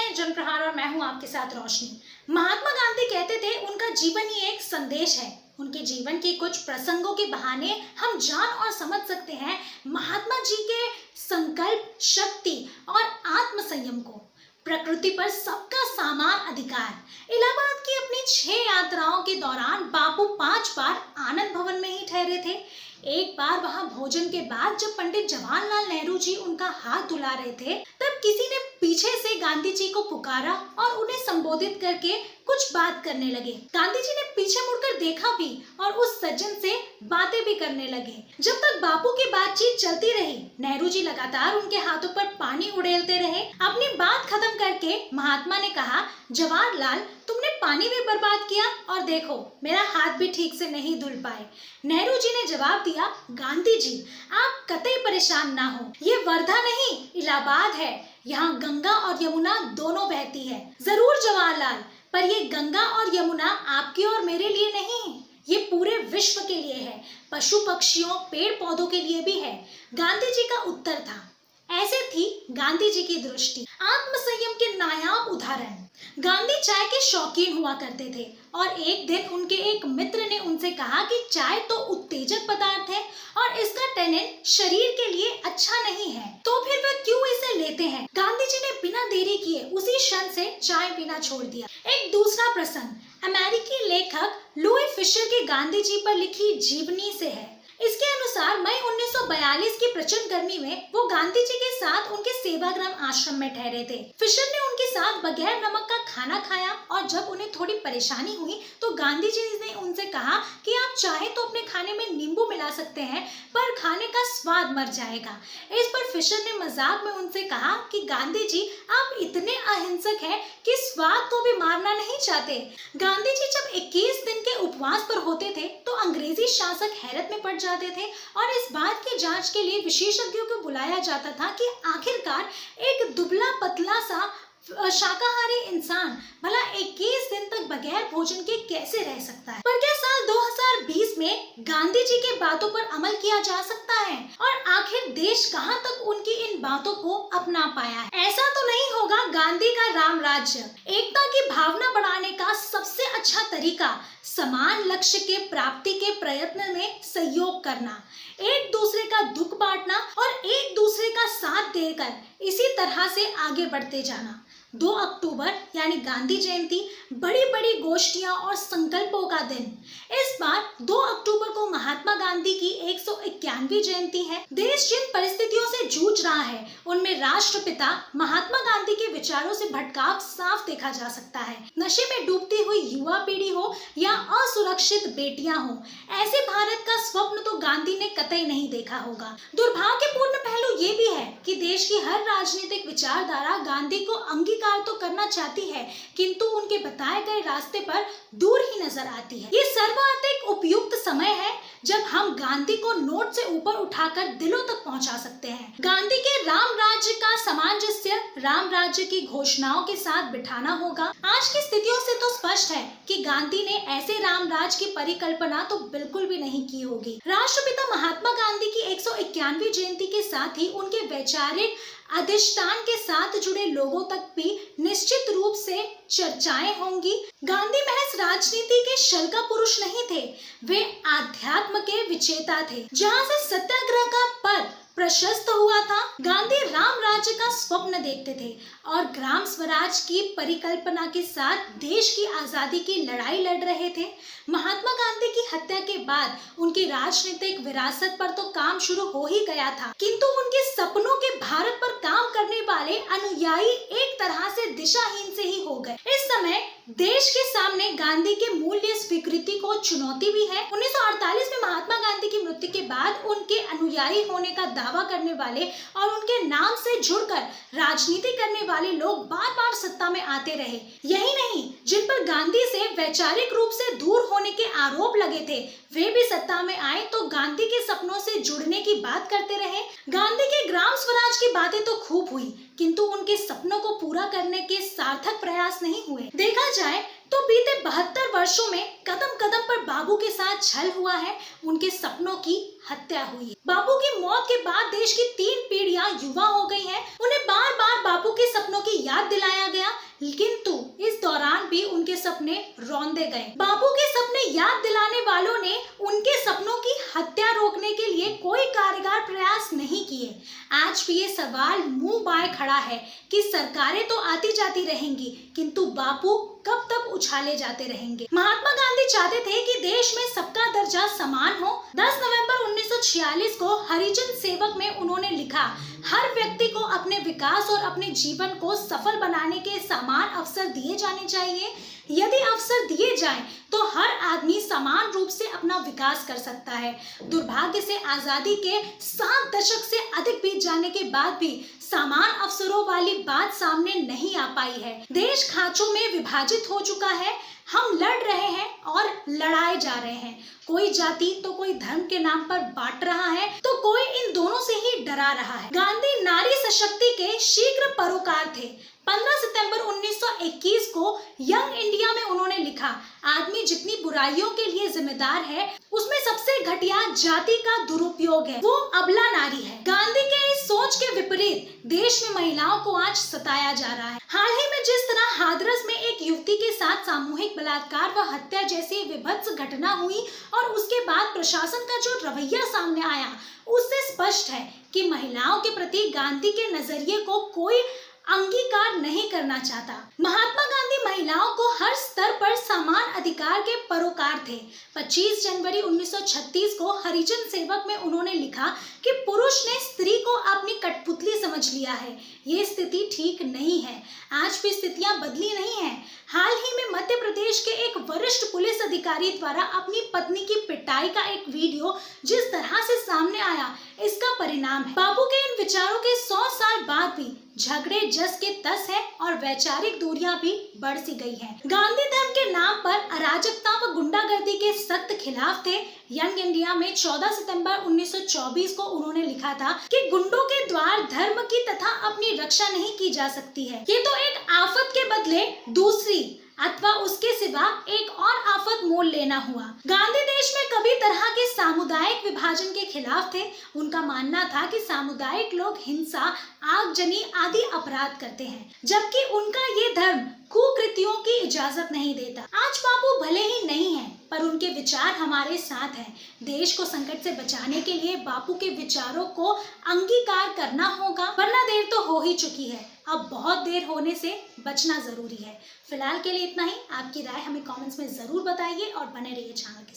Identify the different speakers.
Speaker 1: हैं जन प्रहार और मैं हूं आपके साथ रोशनी। महात्मा गांधी कहते थे उनका जीवन ही एक संदेश है। उनके जीवन के कुछ प्रसंगों के बहाने हम जान और समझ सकते हैं महात्मा जी के संकल्प, शक्ति और आत्मसंयम को। प्रकृति पर सबका समान अधिकार। इलाहाबाद की अपनी 6 यात्राओं के दौरान बापू 5 बार आनंद भवन में ही ठहरे थे। एक बार वहां भोजन के बाद जब पंडित जवाहरलाल नेहरू जी उनका हाथ धुला रहे थे, तब किसी ने पीछे से गांधी जी को पुकारा और उन्हें संबोधित करके कुछ बात करने लगे। गांधी जी ने पीछे मुड़कर देखा भी और उस सज्जन से बातें भी करने लगे। जब तक बापू की बातचीत चलती रही, नेहरू जी लगातार उनके हाथों पर पानी उड़ेलते रहे। अपनी बात खत्म करके महात्मा ने कहा, जवाहरलाल, तुमने पानी भी बर्बाद किया और देखो मेरा हाथ भी ठीक से नहीं धुल पाए। नेहरू जी ने जवाब दिया, गांधी जी, आप कतई परेशान ना हो, ये वर्धा नहीं इलाहाबाद है। यहाँ गंगा और यमुना दोनों बहती है। जरूर जवाहरलाल, पर ये गंगा और यमुना आपके और मेरे लिए नहीं, ये पूरे विश्व के लिए है, पशु पक्षियों, पेड़ पौधों के लिए भी है। गांधी जी का उत्तर था। ऐसे थी गांधी जी की दृष्टि। आत्मसंयम के नायाब उदाहरण। गांधी चाय के शौकीन हुआ करते थे और एक दिन उनके एक मित्र ने उनसे कहा कि चाय तो उत्तेजक पदार्थ है और इसका टैनिन शरीर के लिए अच्छा नहीं है, तो फिर वे क्यों इसे लेते हैं। गांधी जी ने बिना देरी किए उसी क्षण से चाय पीना छोड़ दिया। एक दूसरा प्रसंग अमेरिकी लेखक लुई फिशर की गांधी जी पर लिखी जीवनी से है। इसके अनुसार मई 1942 की प्रचंड गर्मी में वो गांधी जी के साथ उनके सेवाग्राम आश्रम में ठहरे थे। फिशर ने उनके साथ बगैर नमक का खाना खाया और जब उन्हें थोड़ी परेशानी हुई तो गांधी जी ने उनसे कहा कि आप चाहे तो अपने खाने में नींबू मिला सकते हैं, पर खाने का स्वाद मर जाएगा। इस पर फिशर ने मजाक में उनसे कहा कि गांधी जी, आप इतने अहिंसक हैं कि स्वाद को भी मारना नहीं चाहते। गांधी जी जब 21 दिन के उपवास पर होते थे तो अंग्रेजी शासक हैरत में पड़ जाते थे और इस बात की जांच के लिए विशेषज्ञों को बुलाया जाता था कि आखिरकार एक दुबला पतला सा शाकाहारी इंसान भला 21 दिन तक बगैर भोजन के कैसे रह सकता है। पर क्या साल 2020 में गांधी जी की बातों पर अमल किया जा सकता है और आखिर देश कहां तक उनकी इन बातों को अपना पाया है। ऐसा तो नहीं होगा गांधी का राम राज्य। एकता की भावना बढ़ाने का सबसे अच्छा तरीका समान लक्ष्य के प्राप्ति के प्रयत्न में सहयोग करना, एक दूसरे का दुख बांटना और एक दूसरे का साथ देकर इसी तरह से आगे बढ़ते जाना। 2 अक्टूबर यानी गांधी जयंती बड़ी बड़ी गोष्ठियां और संकल्पों का दिन। इस बार 2 अक्टूबर को महात्मा गांधी की 191वीं जयंती है। देश जिन परिस्थितियों से जूझ रहा है उनमें राष्ट्रपिता महात्मा गांधी के विचारों से भटकाव साफ देखा जा सकता है। नशे में डूबती हुई युवा पीढ़ी हो या असुरक्षित बेटियां हो, ऐसे भारत का स्वप्न तो गांधी ने कतई नहीं देखा होगा। दुर्भाग्यपूर्ण पहलू ये भी है कि देश की हर राजनीतिक विचारधारा गांधी को अंगीकार तो करना चाहती है, किंतु उनके बताए गए रास्ते पर दूर ही नजर आती है। ये सर्वाधिक उपयुक्त समय है जब हम गांधी को नोट से ऊपर उठाकर दिलों तक पहुंचा सकते हैं। गांधी के राम राज्य का सामंजस्य राम राज्य की घोषणाओं के साथ बिठाना होगा। आज की स्थितियों से तो स्पष्ट है कि गांधी ने ऐसे राम राज्य की परिकल्पना तो बिल्कुल भी नहीं की होगी। राष्ट्रपिता महात्मा गांधी की 191वीं जयंती के साथ ही उनके वैचारिक अधिष्ठान के साथ जुड़े लोगों तक भी निश्चित रूप से चर्चाएं होंगी। गांधी महज राजनीति के शल का पुरुष नहीं थे, वे आध्यात्म के विजेता थे। जहां से सत्याग्रह का पद प्रशस्त हुआ था, गांधी राम राज्य का स्वप्न देखते थे और ग्राम स्वराज की परिकल्पना के साथ देश की आजादी की लड़ाई लड़ रहे थे। महात्मा गांधी की हत्या के बाद उनकी राजनीतिक विरासत पर तो काम शुरू हो ही गया था, किंतु उनके सपनों के भारत पर काम करने वाले अनुयायी एक तरह से दिशाहीन से ही हो गए। इस समय देश के सामने गांधी के मूल्य स्वीकृति को चुनौती भी है। 1948 में महात्मा गांधी की मृत्यु के बाद उनके अनुयायी होने का दावा करने वाले और उनके नाम से जुड़कर राजनीति करने वाले लोग बार बार सत्ता में आते रहे। यही नहीं, जिन पर गांधी से वैचारिक रूप से दूर होने के आरोप लगे थे, वे भी सत्ता में आए तो गांधी के सपनों से जुड़ने की बात करते रहे। गांधी के ग्राम स्वराज की बातें तो खूब हुई, किंतु उनके सपनों को पूरा करने के सार्थक प्रयास नहीं हुए। देखा जाए तो बीते 72 वर्षों में कदम कदम पर बाबू के साथ छल हुआ है, उनके सपनों की हत्या हुई। बाबू की मौत के बाद देश की 3 पीढ़ियां युवा हो गई हैं। उन्हें बार बार बापू के सपनों की याद दिलाया गया, सपने रौंदे गए। बापू के सपने याद दिलाने वालों ने उनके सपनों की हत्या रोकने के लिए कोई कारगर प्रयास नहीं किए। आज भी ये सवाल मुंह बाए खड़ा है कि सरकारें तो आती जाती रहेंगी, किंतु बापू कब तक उछाले जाते रहेंगे। महात्मा गांधी चाहते थे कि देश में सबका दर्जा समान हो। 10 नवंबर 1946 को हरिजन सेवक में उन्होंने लिखा, हर व्यक्ति को अपने विकास और अपने जीवन को सफल बनाने के समान अवसर दिए जाने चाहिए। यदि अवसर दिए जाएं तो हर आदमी समान रूप से अपना विकास कर सकता है। दुर्भाग्य से आजादी के 7 दशक से अधिक बीत जाने के बाद भी समान अवसरों वाली बात सामने नहीं आ पाई है। देश खांचों में विभाजित हो चुका है। हम लड़ रहे हैं और लड़ाए जा रहे हैं। कोई जाति तो कोई धर्म के नाम पर बांट रहा है, तो कोई इन दोनों से ही डरा रहा है। गांधी नारी सशक्ति के शीघ्र परोकार थे। 15 सितंबर 1921 को यंग इंडिया में उन्होंने लिखा, आदमी जितनी बुराइयों के लिए जिम्मेदार है, उसमें सबसे घटिया जाति का दुरुपयोग है, वो अबला नारी है। गांधी के इस सोच के विपरीत देश में महिलाओं को आज सताया जा रहा है। हाल ही में जिस तरह हाथरस में एक युवती के साथ सामूहिक बलात्कार व हत्या जैसी विभत्स घटना हुई और उसके बाद प्रशासन का जो रवैया सामने आया, उससे स्पष्ट है कि महिलाओं के प्रति गांधी के नजरिए को कोई अंगीकार नहीं करना चाहता। महात्मा गांधी महिलाओं को हर स्तर पर समान अधिकार के परोकार थे। 25 जनवरी 1936 को हरिजन सेवक में उन्होंने लिखा कि पुरुष ने स्त्री को अपनी कठपुतली समझ लिया है। ये स्थिति ठीक नहीं है। आज भी स्थितियां बदली नहीं है। हाल ही में मध्य प्रदेश के एक वरिष्ठ पुलिस अधिकारी द्वारा अपनी पत्नी की पिटाई का एक वीडियो जिस तरह से सामने आया, इसका परिणाम है। बापू के इन विचारों के 100 साल बाद भी झगड़े जस के तस है और वैचारिक दूरियां भी बढ़ सी गई हैं। गांधी धर्म के नाम पर अराजकता व गुंडागर्दी के सख्त खिलाफ थे। यंग इंडिया में 14 सितंबर 1924 को उन्होंने लिखा था कि गुंडों के द्वार धर्म की तथा अपनी रक्षा नहीं की जा सकती है। ये तो एक आफत के बदले दूसरी अथवा उसके सिवा एक और आफत मोल लेना हुआ। गांधी देश में कभी तरह के सामुदायिक विभाजन के खिलाफ थे। उनका मानना था कि सामुदायिक लोग हिंसा, आगजनी आदि अपराध करते हैं, जबकि उनका ये धर्म कुकृतियों की इजाजत नहीं देता। आज बापू भले ही नहीं है, पर उनके विचार हमारे साथ हैं। देश को संकट से बचाने के लिए बापू के विचारों को अंगीकार करना होगा, वरना देर तो हो ही चुकी है। अब बहुत देर होने से बचना जरूरी है। फिलहाल के लिए इतना ही। आपकी राय हमें कमेंट्स में जरूर बताइए और बने रहिए चैनल के साथ।